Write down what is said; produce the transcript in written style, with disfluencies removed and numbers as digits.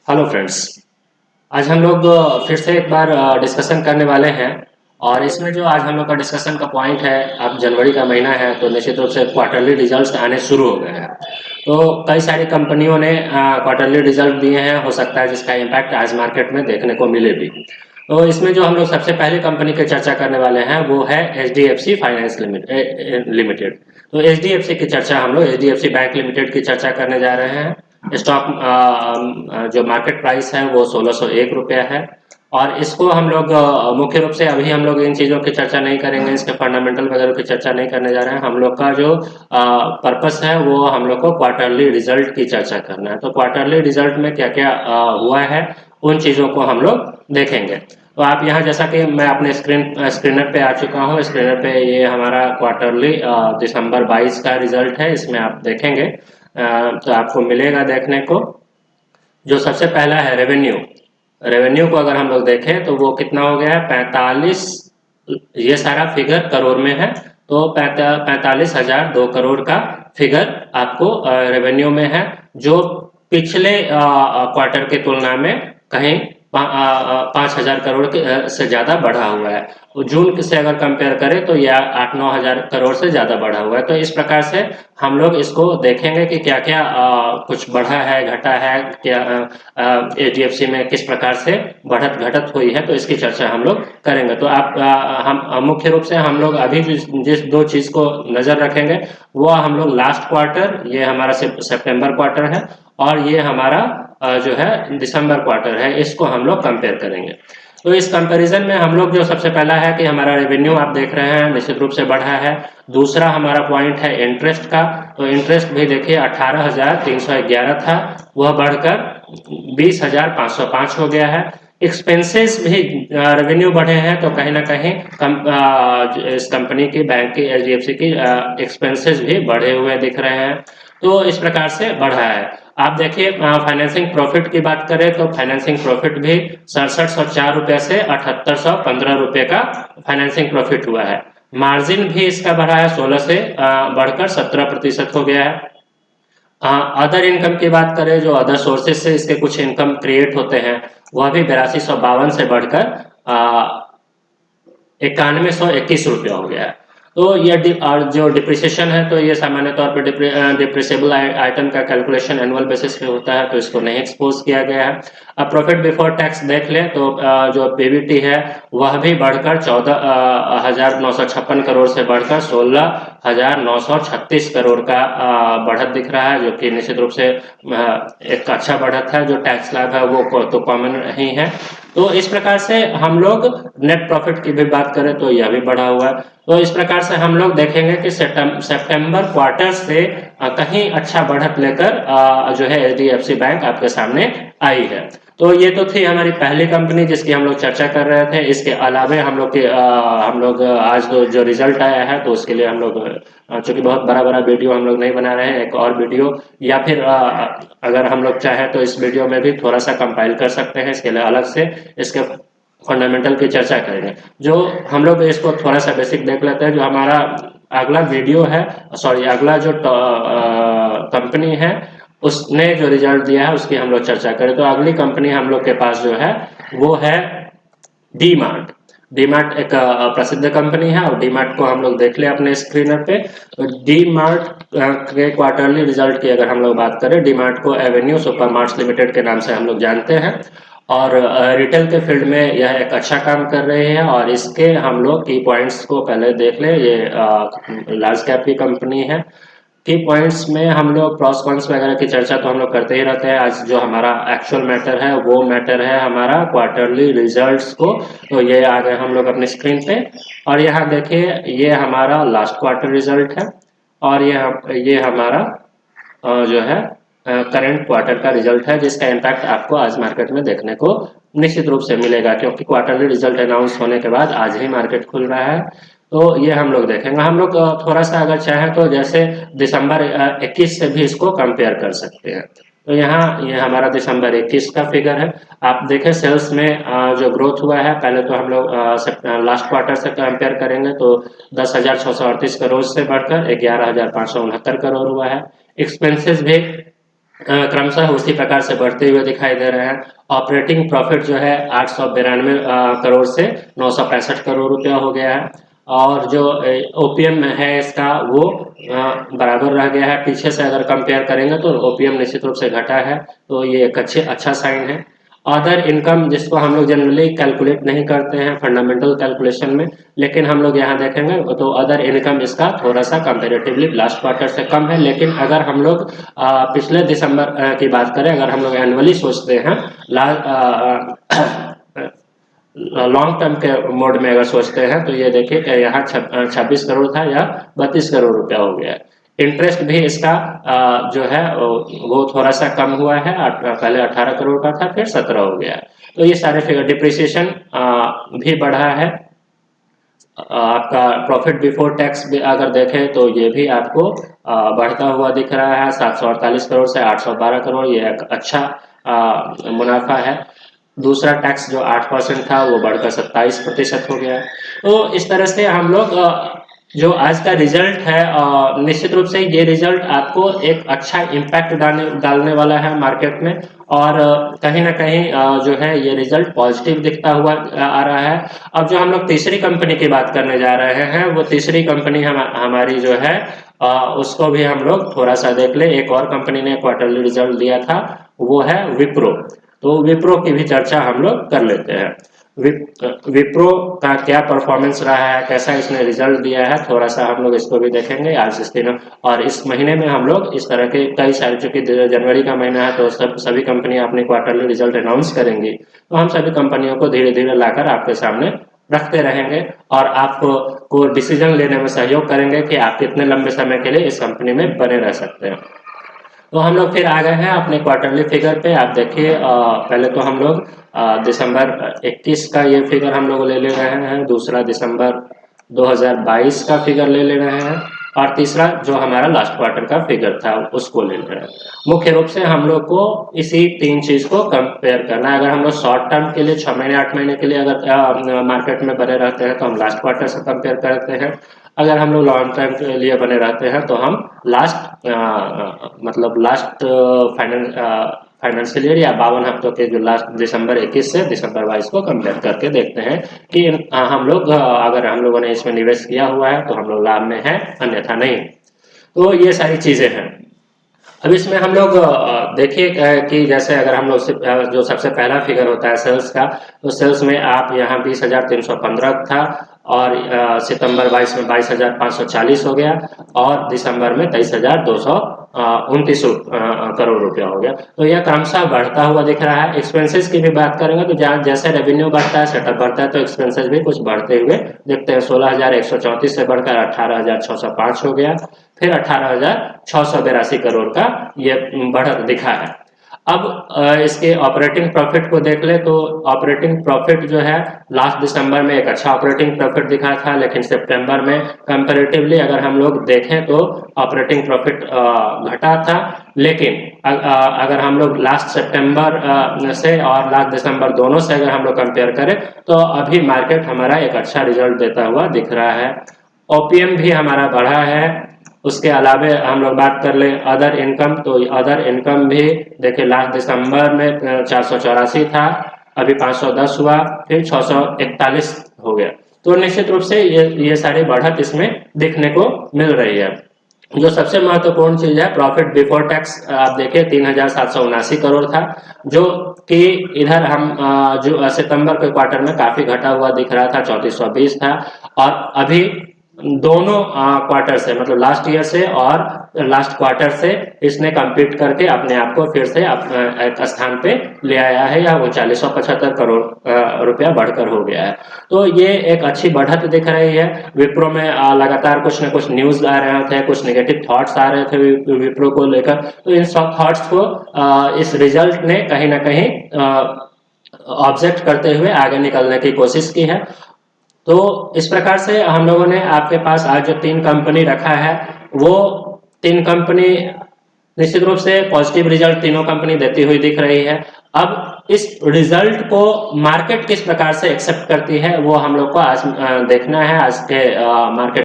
Hello friends. आज हम लोग फिर से एक बार डिस्कशन करने वाले हैं। और इसमें जो आज हम लोग का डिस्कशन का पॉइंट है, अब जनवरी का महीना है तो निश्चित रूप से क्वार्टरली रिजल्ट्स आने शुरू हो गए हैं। तो कई सारी कंपनियों ने क्वार्टरली रिजल्ट दिए हैं, हो सकता है जिसका इम्पैक्ट आज मार्केट में देखने को मिले भी। तो इसमें जो हम लोग सबसे पहले कंपनी की चर्चा करने वाले हैं वो है HDFC फाइनेंस लिमिटेड। तो HDFC की चर्चा हम लोग HDFC बैंक लिमिटेड की चर्चा करने जा रहे हैं। स्टॉक जो मार्केट प्राइस है वो 1601 रुपया है। और इसको हम लोग मुख्य रूप से अभी हम लोग इन चीज़ों की चर्चा नहीं करेंगे, इसके फंडामेंटल वगैरह की चर्चा नहीं करने जा रहे हैं। हम लोग का जो पर्पस है वो हम लोग को क्वार्टरली रिजल्ट की चर्चा करना है। तो क्वार्टरली रिजल्ट में क्या क्या हुआ है उन चीज़ों को हम लोग देखेंगे। तो आप यहाँ जैसा कि मैं अपने स्क्रीनर पे आ चुका हूँ, स्क्रीनर पे ये हमारा क्वार्टरली दिसंबर 22 का रिजल्ट है। इसमें आप देखेंगे तो आपको मिलेगा देखने को। जो सबसे पहला है रेवेन्यू। रेवेन्यू को अगर हम लोग देखें तो वो कितना हो गया है 45। ये सारा फिगर करोड़ में है। तो 45,002 करोड़ का फिगर आपको रेवेन्यू में है, जो पिछले क्वार्टर की तुलना में कहीं 5,000 करोड़ से ज्यादा बढ़ा हुआ है। जून से अगर कंपेयर करें तो यह 8-9 हजार करोड़ से ज्यादा बढ़ा हुआ है। तो इस प्रकार से हम लोग इसको देखेंगे कि क्या क्या कुछ बढ़ा है घटा है, क्या HDFC में किस प्रकार से बढ़त घटत हुई है, तो इसकी चर्चा हम लोग करेंगे। तो आप हम मुख्य रूप से हम लोग अभी जिस दो चीज को नजर रखेंगे वो हम लोग लास्ट क्वार्टर, ये हमारा सितंबर क्वार्टर है, और ये हमारा जो है दिसंबर क्वार्टर है, इसको हम लोग कंपेयर करेंगे। तो इस कंपैरिजन में हम लोग जो सबसे पहला है कि हमारा रेवेन्यू आप देख रहे हैं निश्चित रूप से बढ़ा है। दूसरा हमारा पॉइंट है इंटरेस्ट का। तो इंटरेस्ट भी देखिए 18,311 था, वह बढ़कर 20,505 हो गया है। एक्सपेंसेस भी रेवेन्यू बढ़े हैं तो कहीं ना कहीं इस कंपनी की बैंक की HDFC की एक्सपेंसेस भी बढ़े हुए दिख रहे हैं। तो इस प्रकार से बढ़ा है। आप देखिए फाइनेंसिंग प्रॉफिट की बात करें तो फाइनेंसिंग प्रॉफिट भी 6704 रुपये से 7815 रुपये का फाइनेंसिंग प्रॉफिट हुआ है। मार्जिन भी इसका बढ़ा है, 16 से बढ़कर 17% हो गया है। अदर इनकम की बात करें, जो अदर सोर्सेज से इसके कुछ इनकम क्रिएट होते हैं, वह भी 8252 से बढ़कर 9121 रुपया हो गया है। तो ये और जो डिप्रिसिएशन है तो ये सामान्य तौर पर डिप्रिसिएबल आइटम का कैलकुलेशन एनुअल बेसिस पे होता है, तो इसको नहीं एक्सपोज किया गया है। अब प्रॉफिट बिफोर टैक्स देख लें तो जो PBT है वह भी बढ़कर 14,956 करोड़ से बढ़कर 16,936 करोड़ का बढ़त दिख रहा है, जो कि निश्चित रूप से एक अच्छा बढ़त है। जो टैक्स स्लैब है वो तो कॉमन ही है। तो इस प्रकार से हम लोग नेट प्रॉफिट की भी बात करें तो यह भी बढ़ा हुआ है। तो इस प्रकार से हम लोग देखेंगे कि सितंबर क्वार्टर से कहीं अच्छा बढ़त लेकर जो है HDFC बैंक आपके सामने आई है। तो ये तो थी हमारी पहली कंपनी जिसकी हम लोग चर्चा कर रहे थे। इसके अलावा हम लोग आज जो रिजल्ट आया है तो उसके लिए हम लोग चूंकि बहुत बड़ा बड़ा वीडियो हम लोग नहीं बना रहे हैं, एक और वीडियो या फिर अगर हम लोग चाहें तो इस वीडियो में भी थोड़ा सा कंपाइल कर सकते हैं, इसके लिए अलग से इसके फंडामेंटल की चर्चा करेंगे। जो हम लोग इसको थोड़ा सा बेसिक देख लेते हैं। जो हमारा अगला वीडियो है, सॉरी अगला जो कंपनी है उसने जो रिजल्ट दिया है उसकी हम लोग चर्चा करें। तो अगली कंपनी हम लोग के पास जो है वो है डी मार्ट। डी मार्ट एक प्रसिद्ध कंपनी है और डी मार्ट को हम लोग देख ले अपने स्क्रीनर पे। तो डी मार्ट के क्वार्टरली रिजल्ट की अगर हम लोग बात करें, डी मार्ट को एवेन्यू सुपरमार्ट्स लिमिटेड के नाम से हम लोग जानते हैं और रिटेल के फील्ड में यह एक अच्छा काम कर रहे हैं। और इसके हम लोग की पॉइंट्स को पहले देख ले। ये लार्ज कैप की कंपनी है। की पॉइंट्स में हम लोग प्रॉस कॉन्स वगैरह की चर्चा तो हम लोग करते ही रहते हैं। आज जो हमारा एक्चुअल मैटर है वो मैटर है हमारा क्वार्टरली रिजल्ट्स को। तो ये आ गए हम लोग अपनी स्क्रीन पे, और यहाँ देखिए ये हमारा लास्ट क्वार्टर रिजल्ट है, और ये हमारा जो है करंट क्वार्टर का रिजल्ट है, जिसका इम्पैक्ट आपको आज मार्केट में देखने को निश्चित रूप से मिलेगा, क्योंकि क्वार्टरली रिजल्ट अनाउंस होने के बाद आज ही मार्केट खुल रहा है। तो ये हम लोग देखेंगे। हम लोग थोड़ा सा अगर चाहें तो जैसे दिसंबर 21 से भी इसको कंपेयर कर सकते हैं। तो यहाँ ये हमारा दिसंबर 21 का फिगर है। आप देखें सेल्स में जो ग्रोथ हुआ है, पहले तो हम लोग लास्ट क्वार्टर से कंपेयर करेंगे तो 10,638 करोड़ से बढ़कर 11,569 करोड़ हुआ है। एक्सपेंसेस भी क्रमशः उसी प्रकार से बढ़ते हुए दिखाई दे रहे हैं। ऑपरेटिंग प्रॉफिट जो है 892 करोड़ से 965 करोड़ रुपया हो गया है। और जो ओपीएम है इसका वो बराबर रह गया है। पीछे से अगर कंपेयर करेंगे तो ओपीएम निश्चित रूप से घटा है, तो ये एक अच्छा साइन है। अदर इनकम जिसको हम लोग जनरली कैलकुलेट नहीं करते हैं फंडामेंटल कैलकुलेशन में, लेकिन हम लोग यहाँ देखेंगे तो अदर इनकम इसका थोड़ा सा कंपेरेटिवली लास्ट क्वार्टर से कम है। लेकिन अगर हम लोग पिछले दिसंबर की बात करें, अगर हम लोग एनुअली सोचते हैं, लॉन्ग टर्म के मोड में अगर सोचते हैं, तो ये देखिए कि यहाँ 26 करोड़ था या 32 करोड़ रुपया हो गया है। इंटरेस्ट भी इसका जो है वो थोड़ा सा कम हुआ है, पहले 18 करोड़ का था, फिर 17 हो गया है। तो ये सारे फिगर, डिप्रिसिएशन भी बढ़ा है। आपका प्रॉफिट बिफोर टैक्स भी अगर देखें तो ये भी आपको बढ़ता हुआ दिख रहा है, 748 करोड़ से 812 करोड़, ये एक अच्छा मुनाफा है। दूसरा टैक्स जो 8% था वो बढ़कर 27% हो गया। तो इस तरह से हम लोग जो आज का रिजल्ट है, निश्चित रूप से ये रिजल्ट आपको एक अच्छा इम्पैक्ट डालने वाला है मार्केट में। और कहीं ना कहीं जो है ये रिजल्ट पॉजिटिव दिखता हुआ आ रहा है। अब जो हम लोग तीसरी कंपनी की बात करने जा रहे हैं, वो तीसरी कंपनी हमारी जो है उसको भी हम लोग थोड़ा सा देख ले। एक और कंपनी ने क्वार्टरली रिजल्ट दिया था, वो है विप्रो। तो विप्रो की भी चर्चा हम लोग कर लेते हैं। विप्रो का क्या परफॉर्मेंस रहा है, कैसा इसने रिजल्ट दिया है, थोड़ा सा हम लोग इसको भी देखेंगे आज इस दिन। और इस महीने में हम लोग इस तरह के कई सारे, चूंकि जनवरी का महीना है तो सभी कंपनियां अपने क्वार्टरली रिजल्ट अनाउंस करेंगी, तो हम सभी कंपनियों को धीरे धीरे लाकर आपके सामने रखते रहेंगे और आपको डिसीजन लेने में सहयोग करेंगे कि आप कितने लंबे समय के लिए इस कंपनी में बने रह सकते हैं। तो हम लोग फिर आ गए हैं अपने क्वार्टरली फिगर पे। आप देखिए, पहले तो हम लोग दिसंबर 21 का ये फिगर हम लोग ले रहे हैं, दूसरा दिसंबर 2022 का फिगर ले रहे हैं, और तीसरा जो हमारा लास्ट क्वार्टर का फिगर था उसको ले रहे हैं। मुख्य रूप से हम लोग को इसी तीन चीज को कंपेयर करना है। अगर हम लोग शॉर्ट टर्म के लिए 6 महीने 8 महीने के लिए अगर मार्केट में बने रहते हैं तो हम लास्ट क्वार्टर से कंपेयर करते हैं। अगर हम लोग लॉन्ग टर्म के लिए बने रहते हैं तो हम लास्ट फाइनेंशियल ईयर या 52 हफ्तों के जो लास्ट दिसंबर 21 से दिसंबर 22 को कंपेयर करके देखते हैं कि हम लोग अगर हम लोगों ने इसमें निवेश किया हुआ है तो हम लोग लाभ में हैं, अन्यथा नहीं। तो ये सारी चीजें हैं। अब इसमें हम लोग देखिए कि जैसे अगर हम लोग जो सबसे पहला फिगर होता है सेल्स का, तो सेल्स में आप यहाँ 20,315 था, और सितंबर 22 में 22,540 हो गया, और दिसंबर में 23,229 करोड़ रुपया हो गया। तो यह क्रमशः बढ़ता हुआ दिख रहा है। एक्सपेंसेस की भी बात करेंगे तो जहाँ जैसे रेवेन्यू बढ़ता है, सेटअप बढ़ता है, तो एक्सपेंसेस भी कुछ बढ़ते हुए दिखते हैं। 16,134 से बढ़कर 18,605 हो गया, फिर 18,682 करोड़ का ये बढ़त दिखा है। अब इसके ऑपरेटिंग प्रॉफिट को देख ले, तो ऑपरेटिंग प्रॉफिट जो है लास्ट दिसंबर में एक अच्छा ऑपरेटिंग प्रॉफिट दिखा था, लेकिन सितंबर में कंपैरेटिवली अगर हम लोग देखें तो ऑपरेटिंग प्रॉफिट घटा था। लेकिन अगर हम लोग लास्ट सितंबर से और लास्ट दिसंबर दोनों से अगर हम लोग कंपेयर करें तो अभी मार्केट हमारा एक अच्छा रिजल्ट देता हुआ दिख रहा है। ओपीएम भी हमारा बढ़ा है। उसके अलावा हम लोग बात कर ले अदर इनकम, तो अदर इनकम भी देखिए लास्ट दिसंबर में 484 था, अभी 510 हुआ, फिर 641 हो गया। तो निश्चित रूप से ये सारी बढ़त इसमें देखने को मिल रही है। जो सबसे महत्वपूर्ण चीज है प्रॉफिट बिफोर टैक्स, आप देखिए 3,779 करोड़ था, जो कि इधर हम जो सितंबर के क्वार्टर में काफी घटा हुआ दिख रहा था, 3420 था। और अभी दोनों क्वार्टर से, मतलब लास्ट ईयर से और लास्ट क्वार्टर से इसने कम्पीट करके अपने आप को फिर से एक स्थान पे ले आया है, या 3975 करोड़ रुपया बढ़कर हो गया है। तो ये एक अच्छी बढ़त दिख रही है। विप्रो में लगातार कुछ न कुछ न्यूज आ रहे थे, कुछ नेगेटिव थॉट्स आ रहे थे विप्रो को लेकर, तो इन सब थॉट्स को इस रिजल्ट ने कहीं ना कहीं ऑब्जेक्ट करते हुए आगे निकलने की कोशिश की है। तो इस प्रकार से हम लोगों ने आपके पास आज जो 3 कंपनी रखा है, वो 3 कंपनी निश्चित रूप से पॉजिटिव रिजल्ट तीनों कंपनी देती हुई दिख रही है। अब इस रिजल्ट को मार्केट किस प्रकार से एक्सेप्ट करती है वो हम लोग को आज देखना है। आज के मार्केट